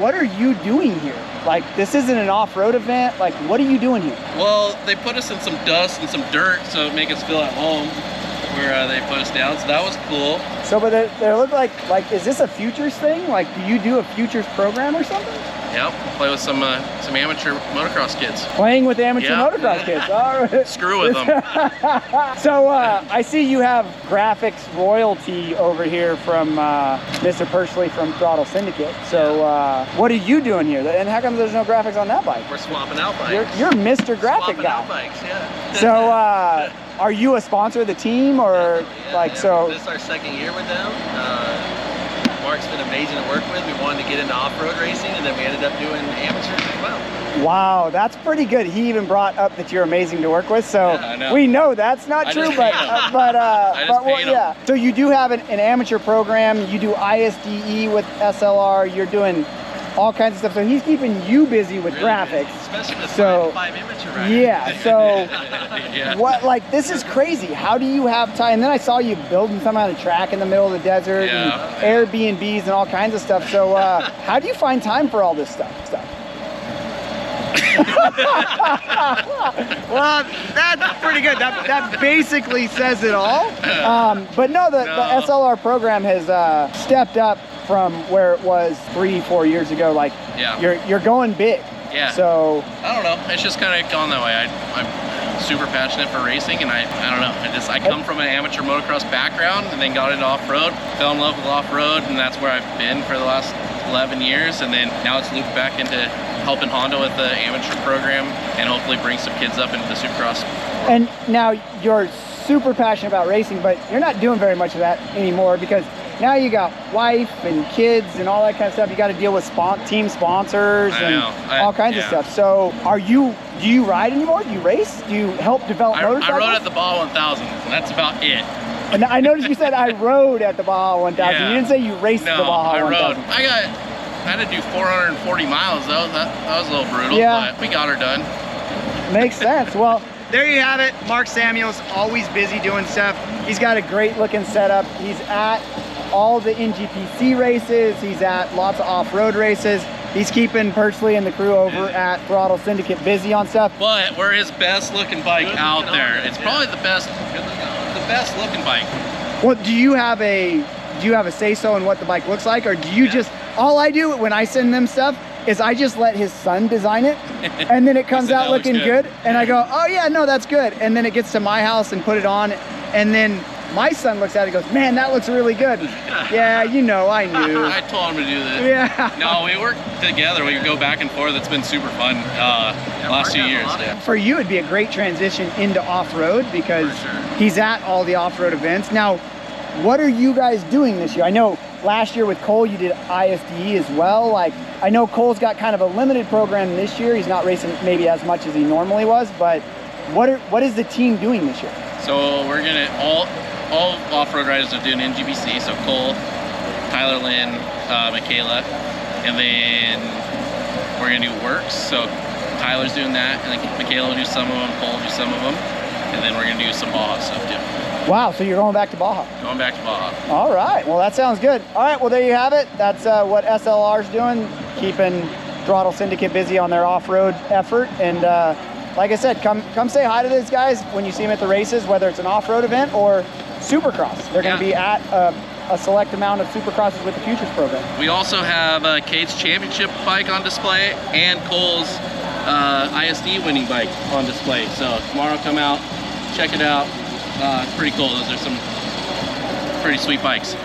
what are you doing here? Like, this isn't an off-road event. Like, what are you doing here? Well, they put us in some dust and some dirt so it make us feel at home where they put us down. So that was cool. So, but they look like, is this a futures thing? Like, do you do a futures program or something? Yep, play with some amateur motocross kids. Playing with amateur motocross kids. All right. Screw with them. So I see you have graphics royalty over here from Mr. Persley from Throttle Syndicate. So what are you doing here? And how come there's no graphics on that bike? We're swapping out bikes. You're Mr. Graphic Swapping guy. out bikes, yeah. So are you a sponsor of the team, or so? This is our second year with them. Mark's been amazing to work with. We wanted to get into off-road racing, and then we ended up doing amateurs as well. Wow, that's pretty good. He even brought up that you're amazing to work with, so we know that's not true, but yeah. So you do have an amateur program. You do ISDE with SLR. You're doing all kinds of stuff. So he's keeping you busy with graphics. Especially with five amateur riders. Yeah, so what, like, this is crazy. How do you have time? And then I saw you building some kind of track in the middle of the desert and Airbnbs and all kinds of stuff. So how do you find time for all this stuff? Well, that's pretty good. That basically says it all. But no, the SLR program has stepped up from where it was 3-4 years ago. Like, you're going big. Yeah. So I don't know. It's just kind of gone that way. I'm super passionate for racing, and I don't know. I come from an amateur motocross background, and then got into off-road. Fell in love with off-road, and that's where I've been for the last 11 years. And then now it's looped back into helping Honda with the amateur program, and hopefully bring some kids up into the Supercross. And now you're super passionate about racing, but you're not doing very much of that anymore, because now you got wife and kids and all that kind of stuff. You got to deal with team sponsors and all kinds of stuff. So do you ride anymore? Do you race? Do you help develop motorcycles? I rode at the BAJA 1000, and that's about it. And I noticed you said I rode at the BAJA 1000. You didn't say you raced the BAJA 1000. I had to do 440 miles though. That was a little brutal, but we got her done. Makes sense. Well, there you have it. Mark Samuels, always busy doing stuff. He's got a great looking setup. He's at all the NGPC races. He's at lots of off-road races. He's keeping Persley and the crew over at Throttle Syndicate busy on stuff. But we're his best looking bike out there. It's probably the best looking bike. Well, do you have a say-so in what the bike looks like, or do you just, all I do when I send them stuff is I just let his son design it, and then it comes out looking good, and I go, oh yeah, no, that's good. And then it gets to my house and put it on, and then my son looks at it and goes, man, that looks really good. Yeah, you know, I knew. I told him to do this. Yeah. No, we work together. We go back and forth. It's been super fun last 2 years. For you, it'd be a great transition into off-road, because he's at all the off-road events. Now, what are you guys doing this year? I know last year with Cole, you did ISDE as well. Like, I know Cole's got kind of a limited program this year. He's not racing maybe as much as he normally was, but what is the team doing this year? So we're gonna, all off-road riders are doing NGBC. So Cole, Tyler Lynn, Michaela, and then we're gonna do Works. So Tyler's doing that, and then Michaela will do some of them, Cole will do some of them, and then we're gonna do some BAJA stuff too. Wow, so you're going back to BAJA. Going back to BAJA. All right, well that sounds good. All right, well there you have it. That's what SLR's doing, keeping Throttle Syndicate busy on their off-road effort. And like I said, come say hi to these guys when you see them at the races, whether it's an off-road event or Supercross. They're going to be at a select amount of Supercrosses with the Futures program. We also have Kate's championship bike on display and Cole's ISD winning bike on display. So tomorrow, come out, check it out. It's pretty cool. Those are some pretty sweet bikes.